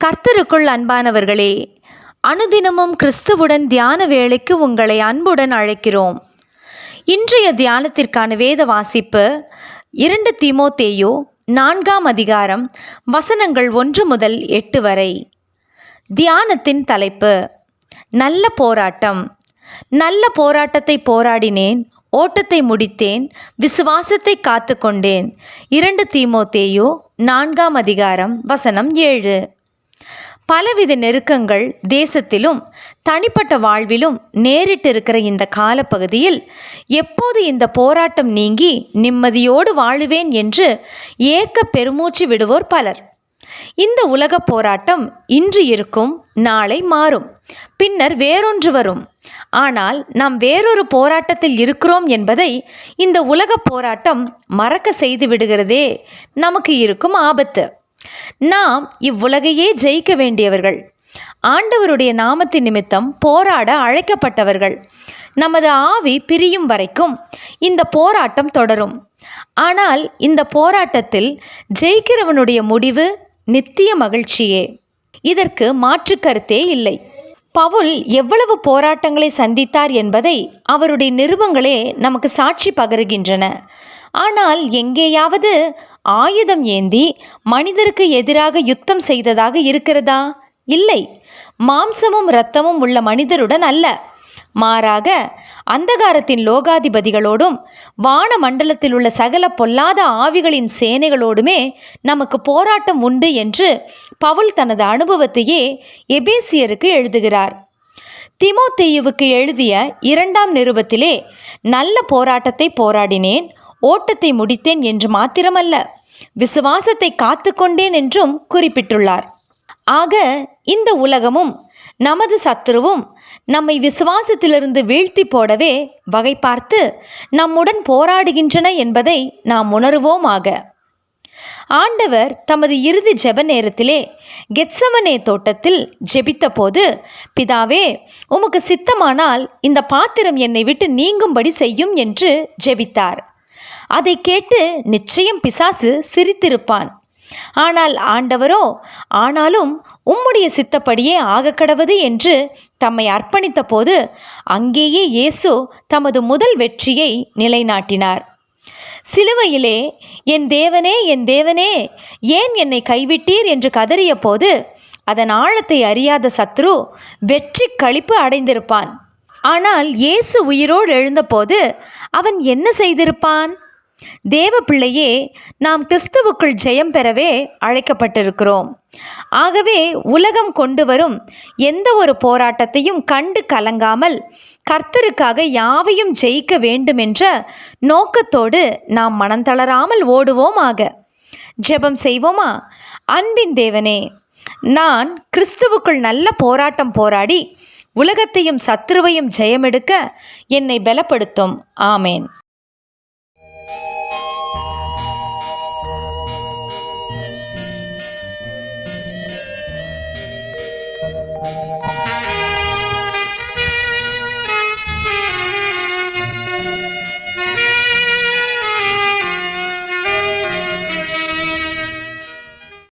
கர்த்தருக்குள் அன்பானவர்களே, அனுதினமும் கிறிஸ்துவுடன் தியான வேளைக்கு உங்களை அன்புடன் அழைக்கிறோம். இன்றைய தியானத்திற்கான வேத வாசிப்பு 2 தீமோத்தேயு 4ஆம் அதிகாரம் வசனங்கள் 1 முதல் 8 வரை. தியானத்தின் தலைப்பு: நல்ல போராட்டம். நல்ல போராட்டத்தை போராடினேன், ஓட்டத்தை முடித்தேன், விசுவாசத்தை காத்து கொண்டேன். 2 தீமோத்தேயு 4ஆம் அதிகாரம் வசனம் 7. பலவித நெருக்கங்கள் தேசத்திலும் தனிப்பட்ட வாழ்விலும் நேரிட்டிருக்கிற இந்த காலப்பகுதியில் எப்போது இந்த போராட்டம் நீங்கி நிம்மதியோடு வாழுவேன் என்று ஏக்க பெருமூச்சு விடுவோர் பலர். இந்த உலக போராட்டம் இன்று இருக்கும், நாளை மாறும், பின்னர் வேறொன்று வரும். ஆனால் நாம் வேறொரு போராட்டத்தில் இருக்கிறோம் என்பதை இந்த உலக போராட்டம் மறக்க செய்து விடுகிறதே நமக்கு இருக்கும் ஆபத்து. நாம் இவ்வுலகையே ஜெயிக்க வேண்டியவர்கள். ஆண்டவருடைய நாமத்தின் நிமித்தம் போராட அழைக்கப்பட்டவர்கள். நமது ஆவி பிரியும் வரைக்கும் இந்த போராட்டம் தொடரும். ஆனால் இந்த போராட்டத்தில் ஜெயிக்கிறவனுடைய முடிவு நித்திய மகிழ்ச்சியே. இதற்கு மாற்று கருத்தே இல்லை. பவுல் எவ்வளவு போராட்டங்களை சந்தித்தார் என்பதை அவருடைய நிருபங்களே நமக்கு சாட்சி பகருகின்றன. ஆனால் எங்கேயாவது ஆயுதம் ஏந்தி மனிதருக்கு எதிராக யுத்தம் செய்ததாக இருக்கிறதா? இல்லை. மாம்சமும் இரத்தமும் உள்ள மனிதருடன் அல்ல, மாறாக அந்தகாரத்தின் லோகாதிபதிகளோடும் வான மண்டலத்தில் உள்ள சகல பொல்லாத ஆவிகளின் சேனைகளோடுமே நமக்கு போராட்டம் உண்டு என்று பவுல் தனது அனுபவத்தையே எபேசியருக்கு எழுதுகிறார். தீமோத்தேயுவுக்கு எழுதிய 2ஆம் நிருபத்திலே நல்ல போராட்டத்தை போராடினேன், ஓட்டத்தை முடித்தேன் என்று மாத்திரமல்ல, விசுவாசத்தை காத்து கொண்டேன் என்றும் குறிப்பிட்டுள்ளார். ஆக இந்த உலகமும் நமது சத்துருவும் நம்மை விசுவாசத்திலிருந்து வீழ்த்தி போடவே வகை பார்த்து நம்முடன் போராடுகின்றன என்பதை நாம் உணருவோமாக. ஆண்டவர் தமது இறுதி ஜெப நேரத்திலே கெத்சமனே தோட்டத்தில் ஜெபித்த போது, பிதாவே, உமக்கு சித்தமானால் இந்த பாத்திரம் என்னை விட்டு நீங்கும்படி செய்யும் என்று ஜெபித்தார். அதை கேட்டு நிச்சயம் பிசாசு சிரித்திருப்பான். ஆனால் ஆண்டவரோ, ஆனாலும் உம்முடைய சித்தப்படியே ஆகக்கடவது என்று தம்மை அர்ப்பணித்த போது அங்கேயே இயேசு தமது முதல் வெற்றியை நிலைநாட்டினார். சிலுவையிலே, என் தேவனே, என் தேவனே, ஏன் என்னை கைவிட்டீர் என்று கதறிய போது அதன் ஆழத்தை அறியாத சத்ரு வெற்றி களிப்பு அடைந்திருப்பான். ஆனால் இயேசு உயிரோடு எழுந்தபோது அவன் என்ன செய்திருப்பான்? தேவ பிள்ளையே, நாம் கிறிஸ்துவுக்குள் ஜெயம் பெறவே அழைக்கப்பட்டிருக்கிறோம். ஆகவே உலகம் கொண்டு வரும் எந்த ஒரு போராட்டத்தையும் கண்டு கலங்காமல் கர்த்தருக்காக யாவையும் ஜெயிக்க வேண்டுமென்ற நோக்கத்தோடு நாம் மனந்தளராமல் ஓடுவோமாக. ஜெபம் செய்வோமா? அன்பின் தேவனே, நான் கிறிஸ்துவுக்குள் நல்ல போராட்டம் போராடி உலகத்தையும் சத்துருவையும் ஜெயமெடுக்க என்னை பலப்படுத்தும். ஆமேன்.